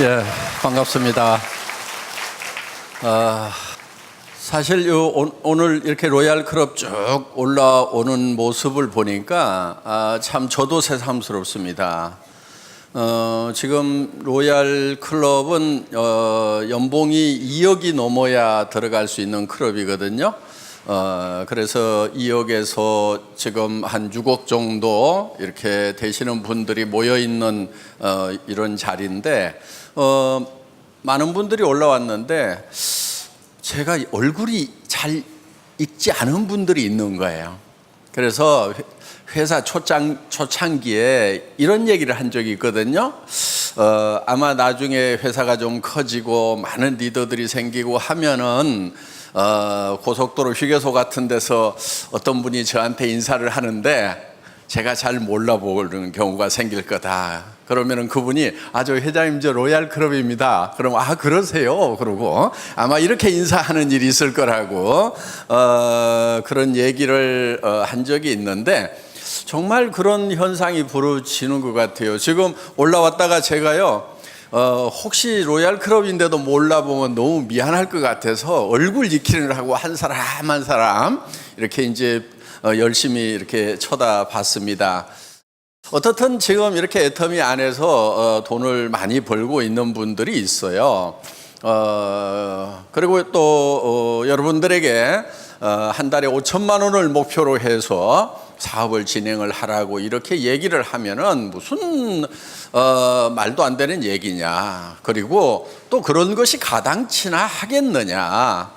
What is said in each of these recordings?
예, 반갑습니다. 사실 오늘 이렇게 로얄 클럽 쭉 올라오는 모습을 보니까 참 저도 새삼스럽습니다. 지금 로얄 클럽은 연봉이 2억이 넘어야 들어갈 수 있는 클럽이거든요. 그래서 2억에서 지금 한 6억 정도 이렇게 되시는 분들이 모여 있는 이런 자리인데 많은 분들이 올라왔는데 제가 얼굴이 잘 익지 않은 분들이 있는 거예요. 그래서 회사 초창기에 이런 얘기를 한 적이 있거든요. 아마 나중에 회사가 좀 커지고 많은 리더들이 생기고 하면은 고속도로 휴게소 같은 데서 어떤 분이 저한테 인사를 하는데 제가 잘 몰라보는 경우가 생길 거다. 그러면은 그분이 저 회장님 저 로얄 클럽입니다. 그럼 그러세요. 그러고 아마 이렇게 인사하는 일이 있을 거라고 그런 얘기를 한 적이 있는데 정말 그런 현상이 벌어지는 것 같아요. 지금 올라왔다가 제가요. 혹시 로얄 클럽인데도 몰라보면 너무 미안할 것 같아서 얼굴 익히를 하고 한 사람 한 사람 이렇게 이제 열심히 이렇게 쳐다봤습니다. 어떻든 지금 이렇게 애터미 안에서 돈을 많이 벌고 있는 분들이 있어요. 그리고 또 여러분들에게 한 달에 5천만 원을 목표로 해서 사업을 진행을 하라고 이렇게 얘기를 하면은 무슨 말도 안 되는 얘기냐. 그리고 또 그런 것이 가당치나 하겠느냐.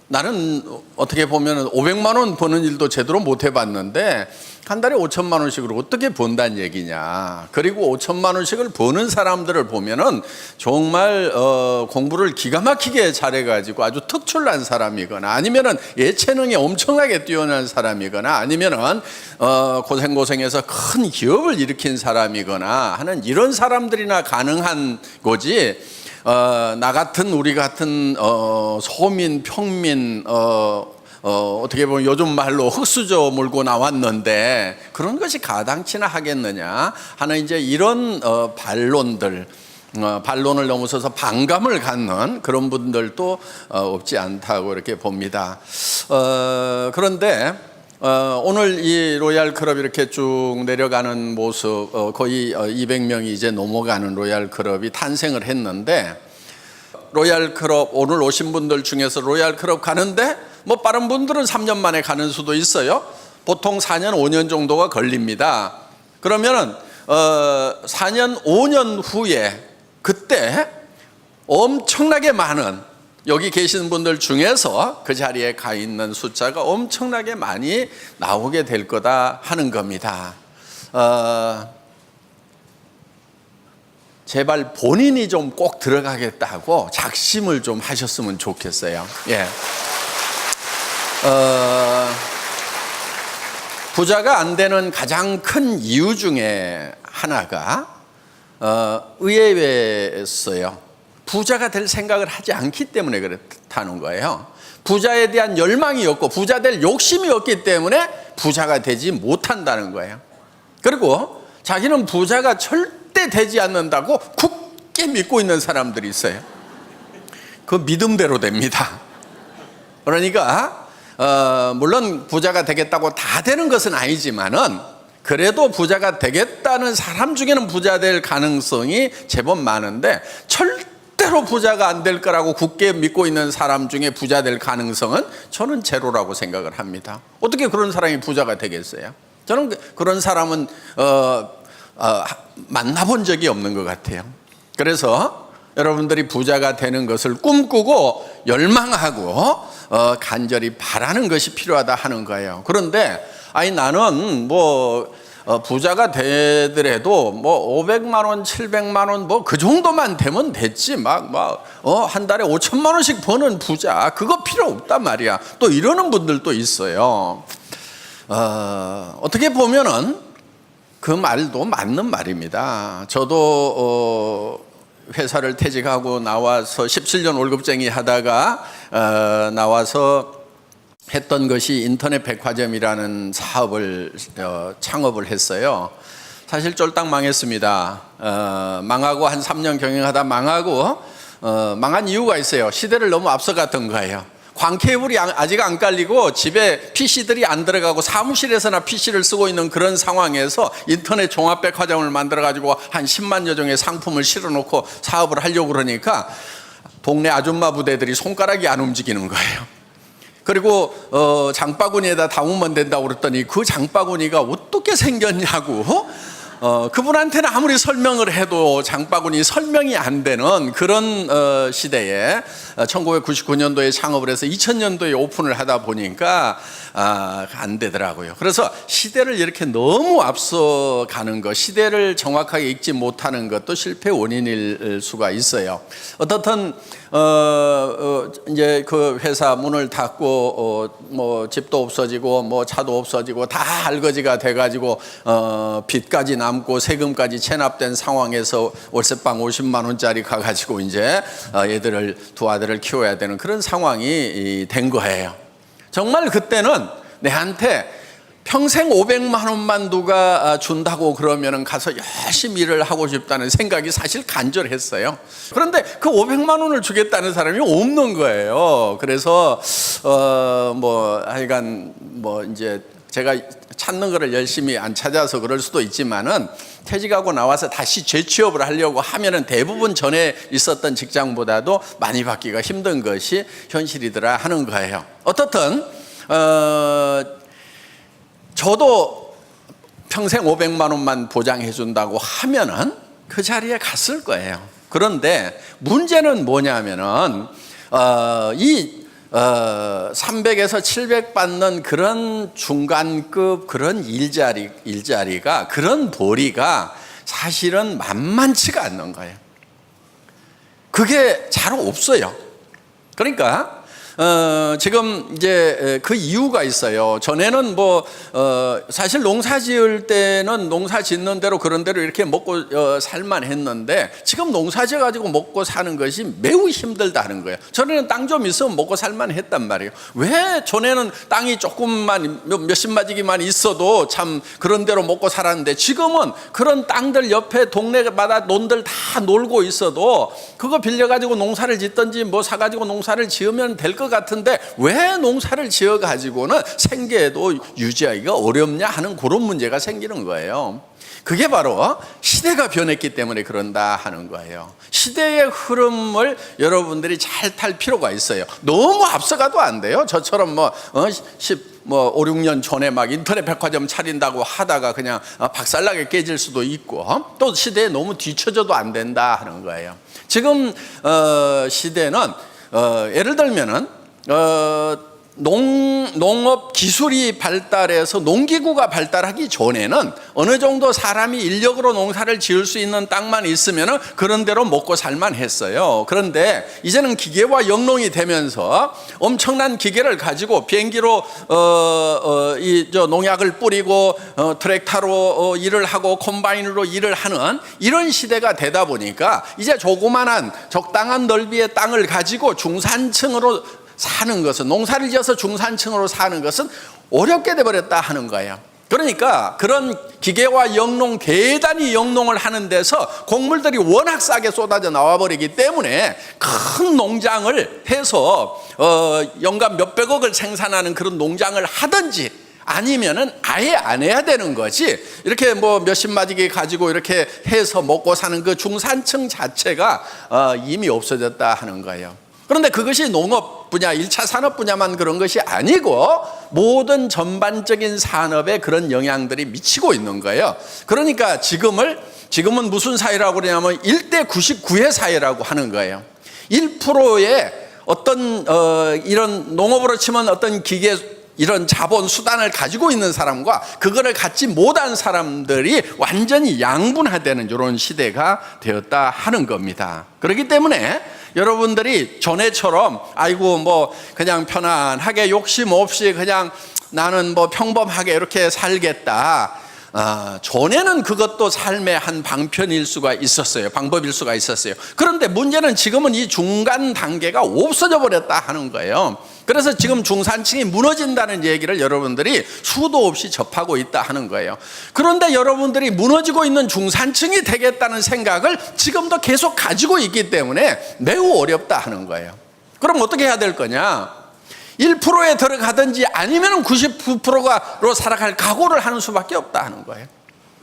나는 어떻게 보면 500만 원 버는 일도 제대로 못 해봤는데 한 달에 5천만 원씩으로 어떻게 번다는 얘기냐. 그리고 5천만 원씩을 버는 사람들을 보면은 정말 공부를 기가 막히게 잘해가지고 아주 특출난 사람이거나 아니면은 예체능에 엄청나게 뛰어난 사람이거나 아니면은 고생해서 큰 기업을 일으킨 사람이거나 하는 이런 사람들이나 가능한 거지. 나 같은 우리 같은 소민 평민 어떻게 보면 요즘 말로 흙수저 몰고 나왔는데 그런 것이 가당치나 하겠느냐 하는 이제 이런 반론을 넘어서서 반감을 갖는 그런 분들도 없지 않다고 이렇게 봅니다. 그런데 오늘 이 로얄 클럽 이렇게 쭉 내려가는 모습 거의 200명이 이제 넘어가는 로얄 클럽이 탄생을 했는데 로얄 클럽 오늘 오신 분들 중에서 로얄 클럽 가는데 뭐 빠른 분들은 3년 만에 가는 수도 있어요. 보통 4년 5년 정도가 걸립니다. 그러면은 4년 5년 후에 그때 엄청나게 많은 여기 계시는 분들 중에서 그 자리에 가 있는 숫자가 엄청나게 많이 나오게 될 거다 하는 겁니다. 제발 본인이 좀 꼭 들어가겠다고 작심을 좀 하셨으면 좋겠어요. 예. 부자가 안 되는 가장 큰 이유 중에 하나가 의외였어요. 부자가 될 생각을 하지 않기 때문에 그렇다는 거예요. 부자에 대한 열망이 없고 부자 될 욕심이 없기 때문에 부자가 되지 못한다는 거예요. 그리고 자기는 부자가 절대 되지 않는다고 굳게 믿고 있는 사람들이 있어요. 그 믿음대로 됩니다. 그러니까 물론 부자가 되겠다고 다 되는 것은 아니지만은 그래도 부자가 되겠다는 사람 중에는 부자 될 가능성이 제법 많은데 절대로 부자가 안 될 거라고 굳게 믿고 있는 사람 중에 부자 될 가능성은 저는 제로라고 생각을 합니다. 어떻게 그런 사람이 부자가 되겠어요? 저는 그런 사람은 만나본 적이 없는 것 같아요. 그래서 여러분들이 부자가 되는 것을 꿈꾸고 열망하고 간절히 바라는 것이 필요하다 하는 거예요. 그런데 나는 부자가 되더라도 500만 원, 700만 원 그 정도만 되면 됐지 한 달에 5천만 원씩 버는 부자 그거 필요 없단 말이야. 또 이러는 분들도 있어요. 어떻게 보면은 그 말도 맞는 말입니다. 저도 회사를 퇴직하고 나와서 17년 월급쟁이 하다가 나와서 했던 것이 인터넷 백화점이라는 사업을 창업을 했어요. 사실 쫄딱 망했습니다. 망하고 한 3년 경영하다 망하고 망한 이유가 있어요. 시대를 너무 앞서갔던 거예요. 광케이블이 아직 안 깔리고 집에 PC들이 안 들어가고 사무실에서나 PC를 쓰고 있는 그런 상황에서 인터넷 종합백화점을 만들어가지고 한 10만여 종의 상품을 실어놓고 사업을 하려고 그러니까 동네 아줌마 부대들이 손가락이 안 움직이는 거예요. 그리고 장바구니에다 담으면 된다고 그랬더니 그 장바구니가 어떻게 생겼냐고 그분한테는 아무리 설명을 해도 장바구니 설명이 안 되는 그런 시대에 1999년도에 창업을 해서 2000년도에 오픈을 하다 보니까 안 되더라고요. 그래서 시대를 이렇게 너무 앞서가는 것, 시대를 정확하게 읽지 못하는 것도 실패 원인일 수가 있어요. 어떻든 이제 그 회사 문을 닫고 뭐 집도 없어지고 뭐 차도 없어지고 다 알거지가 돼가지고 빚까지 남고 세금까지 체납된 상황에서 월세방 50만 원짜리 가가지고 이제 애들을 두 아들을 키워야 되는 그런 상황이 된 거예요. 정말 그때는 내한테 평생 500만 원만 누가 준다고 그러면 가서 열심히 일을 하고 싶다는 생각이 사실 간절했어요. 그런데 그 500만 원을 주겠다는 사람이 없는 거예요. 그래서 뭐 하여간 뭐 이제 제가 찾는 거를 열심히 안 찾아서 그럴 수도 있지만은 퇴직하고 나와서 다시 재취업을 하려고 하면은 대부분 전에 있었던 직장보다도 많이 받기가 힘든 것이 현실이더라 하는 거예요. 어떻든 저도 평생 500만 원만 보장해 준다고 하면은 그 자리에 갔을 거예요. 그런데 문제는 뭐냐면은 이 300에서 700 받는 그런 중간급 그런 일자리가 그런 보리가 사실은 만만치가 않는 거예요. 그게 잘 없어요. 그러니까 지금 이제 그 이유가 있어요. 전에는 뭐 사실 농사 지을 때는 농사 짓는 대로 그런 대로 이렇게 먹고 살만 했는데 지금 농사 지어 가지고 먹고 사는 것이 매우 힘들다는 거예요. 전에는 땅 좀 있으면 먹고 살만 했단 말이에요. 왜 전에는 땅이 조금만 몇십 마지기만 있어도 참 그런 대로 먹고 살았는데 지금은 그런 땅들 옆에 동네마다 논들 다 놀고 있어도 그거 빌려 가지고 농사를 짓든지 뭐 사 가지고 농사를 지으면 될 것 같은데 왜 농사를 지어 가지고는 생계도 유지하기가 어렵냐 하는 그런 문제가 생기는 거예요. 그게 바로 시대가 변했기 때문에 그런다 하는 거예요. 시대의 흐름을 여러분들이 잘 탈 필요가 있어요. 너무 앞서가도 안 돼요. 저처럼 뭐 5, 6년 전에 막 인터넷 백화점 차린다고 하다가 그냥 박살나게 깨질 수도 있고 또 시대에 너무 뒤처져도 안 된다 하는 거예요. 지금 시대는 예를 들면은 농업 기술이 발달해서 농기구가 발달하기 전에는 어느 정도 사람이 인력으로 농사를 지을 수 있는 땅만 있으면 그런 대로 먹고 살만 했어요. 그런데 이제는 기계와 영농이 되면서 엄청난 기계를 가지고 비행기로 농약을 뿌리고 트랙터로 일을 하고 콤바인으로 일을 하는 이런 시대가 되다 보니까 이제 조그만한 적당한 넓이의 땅을 가지고 중산층으로 사는 것은 농사를 지어서 중산층으로 사는 것은 어렵게 돼버렸다 하는 거예요. 그러니까 그런 기계와 영농 대단히 영농을 하는 데서 곡물들이 워낙 싸게 쏟아져 나와버리기 때문에 큰 농장을 해서 연간 몇백억을 생산하는 그런 농장을 하든지 아니면은 아예 안 해야 되는 거지. 이렇게 뭐 몇십 마디기 가지고 이렇게 해서 먹고 사는 그 중산층 자체가 이미 없어졌다 하는 거예요. 그런데 그것이 농업 분야, 1차 산업 분야만 그런 것이 아니고 모든 전반적인 산업에 그런 영향들이 미치고 있는 거예요. 그러니까 지금은 무슨 사회라고 그러냐면 1대 99의 사회라고 하는 거예요. 1%의 어떤 이런 농업으로 치면 어떤 기계 이런 자본 수단을 가지고 있는 사람과 그거를 갖지 못한 사람들이 완전히 양분화되는 이런 시대가 되었다 하는 겁니다. 그렇기 때문에 여러분들이 전에처럼 아이고 뭐 그냥 편안하게 욕심 없이 그냥 나는 뭐 평범하게 이렇게 살겠다. 전에는 그것도 삶의 한 방편일 수가 있었어요. 방법일 수가 있었어요. 그런데 문제는 지금은 이 중간 단계가 없어져 버렸다 하는 거예요. 그래서 지금 중산층이 무너진다는 얘기를 여러분들이 수도 없이 접하고 있다 하는 거예요. 그런데 여러분들이 무너지고 있는 중산층이 되겠다는 생각을 지금도 계속 가지고 있기 때문에 매우 어렵다 하는 거예요. 그럼 어떻게 해야 될 거냐? 1%에 들어가든지 아니면 99%로 살아갈 각오를 하는 수밖에 없다 하는 거예요.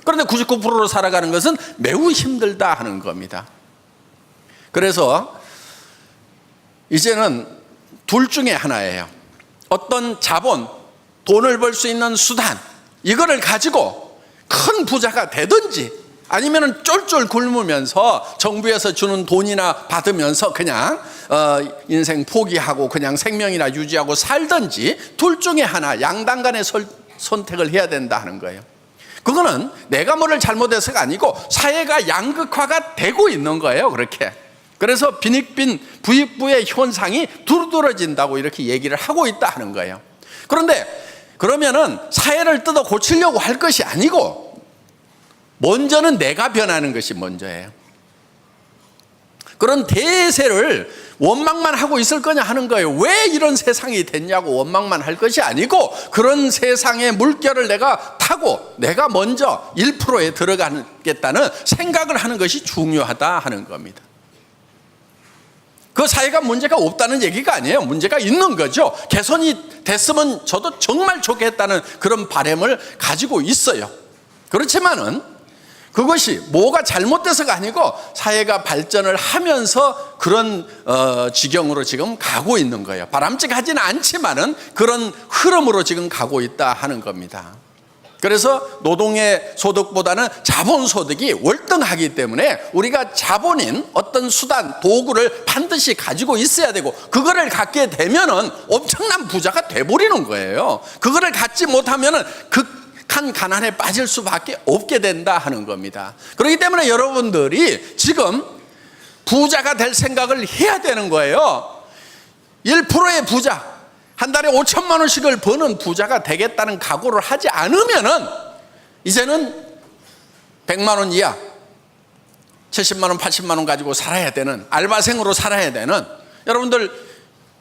그런데 99%로 살아가는 것은 매우 힘들다 하는 겁니다. 그래서 이제는 둘 중에 하나예요. 어떤 자본, 돈을 벌 수 있는 수단, 이거를 가지고 큰 부자가 되든지 아니면 쫄쫄 굶으면서 정부에서 주는 돈이나 받으면서 그냥 인생 포기하고 그냥 생명이나 유지하고 살든지 둘 중에 하나, 양당 간의 선택을 해야 된다 하는 거예요. 그거는 내가 뭐를 잘못해서가 아니고 사회가 양극화가 되고 있는 거예요. 그렇게. 그래서 빈익빈 부익부의 현상이 두드러진다고 이렇게 얘기를 하고 있다 하는 거예요. 그런데 그러면은 사회를 뜯어 고치려고 할 것이 아니고 먼저는 내가 변하는 것이 먼저예요. 그런 대세를 원망만 하고 있을 거냐 하는 거예요. 왜 이런 세상이 됐냐고 원망만 할 것이 아니고 그런 세상의 물결을 내가 타고 내가 먼저 1%에 들어가겠다는 생각을 하는 것이 중요하다 하는 겁니다. 그 사회가 문제가 없다는 얘기가 아니에요. 문제가 있는 거죠. 개선이 됐으면 저도 정말 좋겠다는 그런 바람을 가지고 있어요. 그렇지만은 그것이 뭐가 잘못돼서가 아니고 사회가 발전을 하면서 그런 지경으로 지금 가고 있는 거예요. 바람직하지는 않지만은 그런 흐름으로 지금 가고 있다 하는 겁니다. 그래서 노동의 소득보다는 자본 소득이 월등하기 때문에 우리가 자본인 어떤 수단, 도구를 반드시 가지고 있어야 되고 그거를 갖게 되면은 엄청난 부자가 돼버리는 거예요. 그거를 갖지 못하면은 극한 가난에 빠질 수밖에 없게 된다 하는 겁니다. 그렇기 때문에 여러분들이 지금 부자가 될 생각을 해야 되는 거예요. 1%의 부자, 한 달에 5천만 원씩을 버는 부자가 되겠다는 각오를 하지 않으면은 이제는 100만 원 이하, 70만 원, 80만 원 가지고 살아야 되는, 알바생으로 살아야 되는, 여러분들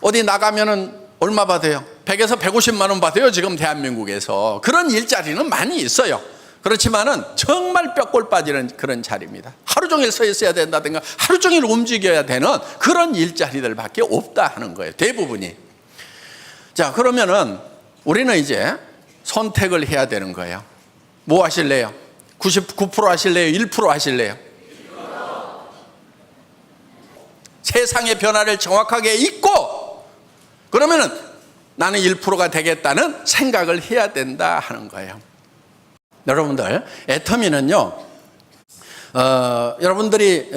어디 나가면은 얼마 받아요? 100에서 150만 원 받아요. 지금 대한민국에서. 그런 일자리는 많이 있어요. 그렇지만은 정말 뼈골 빠지는 그런 자리입니다. 하루 종일 서 있어야 된다든가 하루 종일 움직여야 되는 그런 일자리들밖에 없다 하는 거예요. 대부분이. 자, 그러면은 우리는 이제 선택을 해야 되는 거예요. 뭐 하실래요? 99% 하실래요? 1% 하실래요? 세상의 변화를 정확하게 잊고 그러면은 나는 1%가 되겠다는 생각을 해야 된다 하는 거예요. 여러분들, 애터미는요, 여러분들이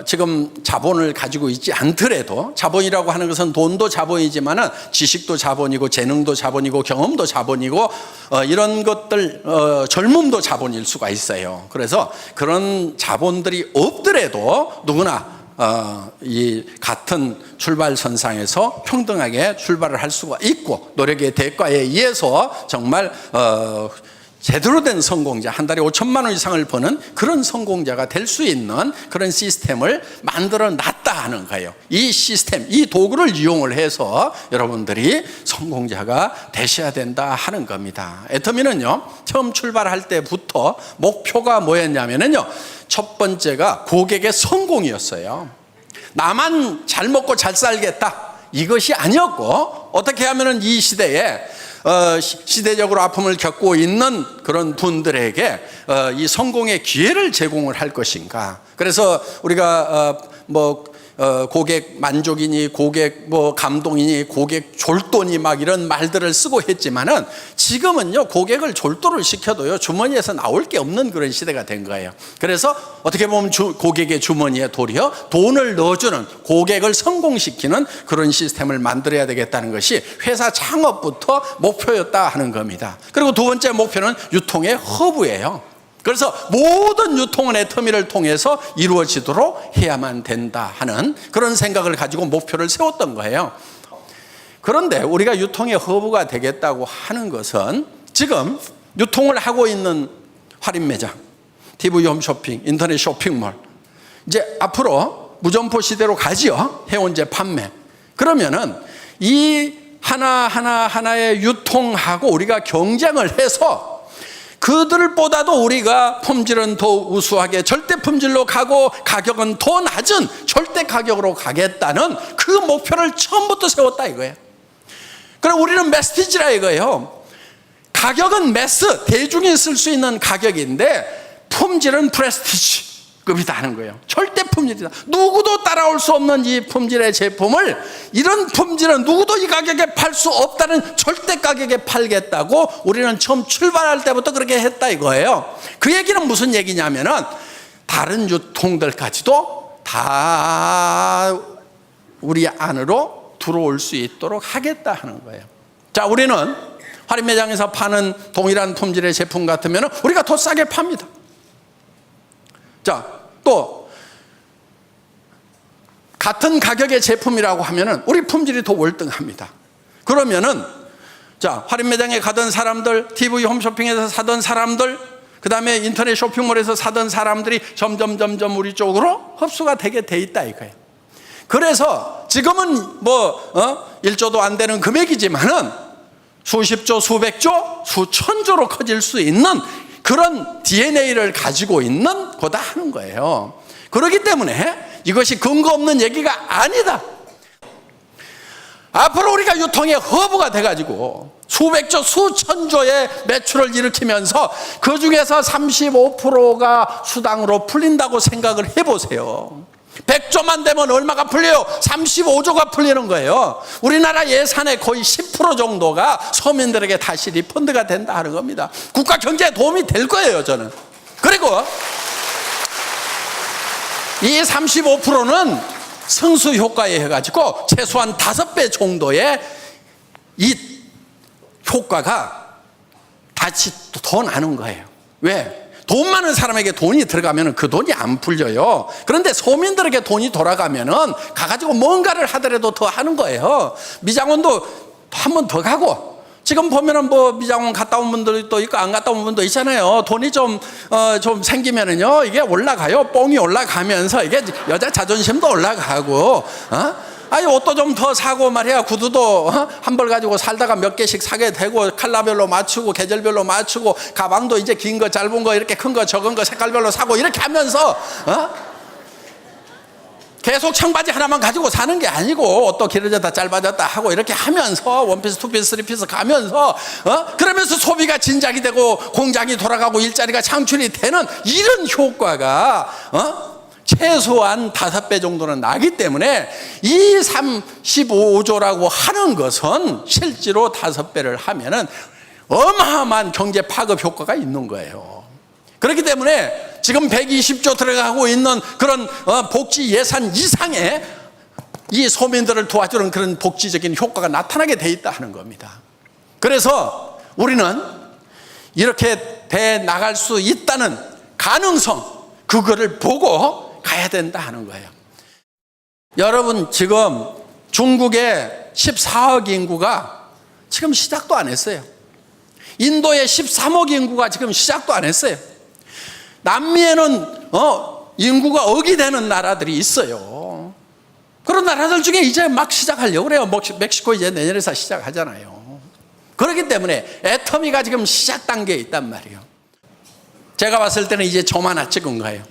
지금 자본을 가지고 있지 않더라도, 자본이라고 하는 것은 돈도 자본이지만은 지식도 자본이고 재능도 자본이고 경험도 자본이고 이런 것들, 젊음도 자본일 수가 있어요. 그래서 그런 자본들이 없더라도 누구나 이 같은 출발선상에서 평등하게 출발을 할 수가 있고 노력의 대가에 의해서 정말 제대로 된 성공자, 한 달에 5천만 원 이상을 버는 그런 성공자가 될 수 있는 그런 시스템을 만들어 놨다 하는 거예요. 이 시스템, 이 도구를 이용을 해서 여러분들이 성공자가 되셔야 된다 하는 겁니다. 애터미는요, 처음 출발할 때부터 목표가 뭐였냐면요, 첫 번째가 고객의 성공이었어요. 나만 잘 먹고 잘 살겠다, 이것이 아니었고, 어떻게 하면 이 시대에 시대적으로 아픔을 겪고 있는 그런 분들에게 이 성공의 기회를 제공을 할 것인가. 그래서 우리가 고객 만족이니 고객 감동이니 고객 졸도니 막 이런 말들을 쓰고 했지만은 지금은요, 고객을 졸도를 시켜도요 주머니에서 나올 게 없는 그런 시대가 된 거예요. 그래서 어떻게 보면 고객의 주머니에 도리어 돈을 넣어주는, 고객을 성공시키는 그런 시스템을 만들어야 되겠다는 것이 회사 창업부터 목표였다 하는 겁니다. 그리고 두 번째 목표는 유통의 허브예요. 그래서 모든 유통은 애터미를 통해서 이루어지도록 해야만 된다 하는 그런 생각을 가지고 목표를 세웠던 거예요. 그런데 우리가 유통의 허브가 되겠다고 하는 것은 지금 유통을 하고 있는 할인 매장, TV 홈쇼핑, 인터넷 쇼핑몰, 이제 앞으로 무점포 시대로 가지요. 해운제 판매. 그러면은 이 하나하나의 유통하고 우리가 경쟁을 해서 그들보다도 우리가 품질은 더 우수하게 절대 품질로 가고 가격은 더 낮은 절대 가격으로 가겠다는 그 목표를 처음부터 세웠다 이거예요. 그럼 우리는 메시지라 이거예요. 가격은 매스, 대중이 쓸 수 있는 가격인데 품질은 프레스티지급이다 하는 거예요. 절대 품질이다. 누구도 따라올 수 없는 이 품질의 제품을, 이런 품질은 누구도 이 가격에 팔 수 없다는 절대 가격에 팔겠다고 우리는 처음 출발할 때부터 그렇게 했다 이거예요. 그 얘기는 무슨 얘기냐면은 다른 유통들까지도 다 우리 안으로 들어올 수 있도록 하겠다 하는 거예요. 자, 우리는 할인 매장에서 파는 동일한 품질의 제품 같으면 우리가 더 싸게 팝니다. 자, 또 같은 가격의 제품이라고 하면은 우리 품질이 더 월등합니다. 그러면은 자, 할인 매장에 가던 사람들, TV 홈쇼핑에서 사던 사람들, 그 다음에 인터넷 쇼핑몰에서 사던 사람들이 점점 우리 쪽으로 흡수가 되게 돼 있다 이거예요. 그래서 지금은 1조도 안 되는 금액이지만은 수십조, 수백조, 수천조로 커질 수 있는 그런 DNA를 가지고 있는 거다 하는 거예요. 그렇기 때문에 이것이 근거 없는 얘기가 아니다. 앞으로 우리가 유통의 허브가 돼가지고 수백조, 수천조의 매출을 일으키면서 그 중에서 35%가 수당으로 풀린다고 생각을 해보세요. 100조만 되면 얼마가 풀려요? 35조가 풀리는 거예요. 우리나라 예산의 거의 10% 정도가 서민들에게 다시 리펀드가 된다 하는 겁니다. 국가 경제에 도움이 될 거예요, 저는. 그리고 이 35%는 승수 효과에 해가지고 최소한 5배 정도의 이 효과가 다시 더 나는 거예요. 왜? 돈 많은 사람에게 돈이 들어가면 그 돈이 안 풀려요. 그런데 소민들에게 돈이 돌아가면 가가지고 뭔가를 하더라도 더 하는 거예요. 미장원도 한 번 더 가고, 지금 보면은 미장원 갔다 온 분들도 있고 안 갔다 온 분도 있잖아요. 돈이 좀 생기면은요, 이게 올라가요. 뽕이 올라가면서 이게 여자 자존심도 올라가고, 아니 옷도 좀 더 사고 말이야. 구두도 한 벌 가지고 살다가 몇 개씩 사게 되고, 컬러별로 맞추고 계절별로 맞추고, 가방도 이제 긴 거 짧은 거 이렇게 큰 거 적은 거 색깔별로 사고, 이렇게 하면서 계속 청바지 하나만 가지고 사는 게 아니고 옷도 길어졌다 짧아졌다 하고 이렇게 하면서 원피스, 투피스, 쓰리피스 가면서 그러면서 소비가 진작이 되고 공장이 돌아가고 일자리가 창출이 되는 이런 효과가 최소한 5배 정도는 나기 때문에 이 35조라고 하는 것은 실제로 5배를 하면은 어마어마한 경제 파급 효과가 있는 거예요. 그렇기 때문에 지금 120조 들어가고 있는 그런 복지 예산 이상의 이 소민들을 도와주는 그런 복지적인 효과가 나타나게 돼 있다 하는 겁니다. 그래서 우리는 이렇게 돼 나갈 수 있다는 가능성, 그거를 보고 가야 된다 하는 거예요. 여러분, 지금 중국의 14억 인구가 지금 시작도 안 했어요. 인도의 13억 인구가 지금 시작도 안 했어요. 남미에는 인구가 억이 되는 나라들이 있어요. 그런 나라들 중에 이제 막 시작하려고 그래요. 멕시코 이제 내년에서 시작하잖아요. 그렇기 때문에 애터미가 지금 시작 단계에 있단 말이에요. 제가 봤을 때는 이제 점 하나 찍은 거예요.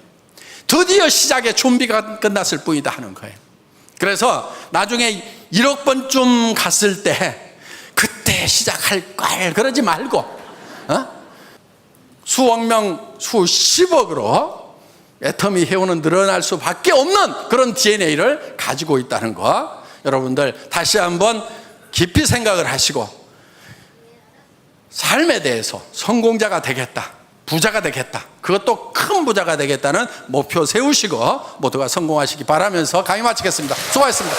드디어 시작의 준비가 끝났을 뿐이다 하는 거예요. 그래서 나중에 1억 번쯤 갔을 때 그때 시작할 걸 그러지 말고 수억 명, 수십억으로 애터미 회원은 늘어날 수밖에 없는 그런 DNA를 가지고 있다는 거, 여러분들 다시 한번 깊이 생각을 하시고 삶에 대해서 성공자가 되겠다, 부자가 되겠다, 그것도 큰 부자가 되겠다는 목표 세우시고 모두가 성공하시기 바라면서 강의 마치겠습니다. 수고하셨습니다.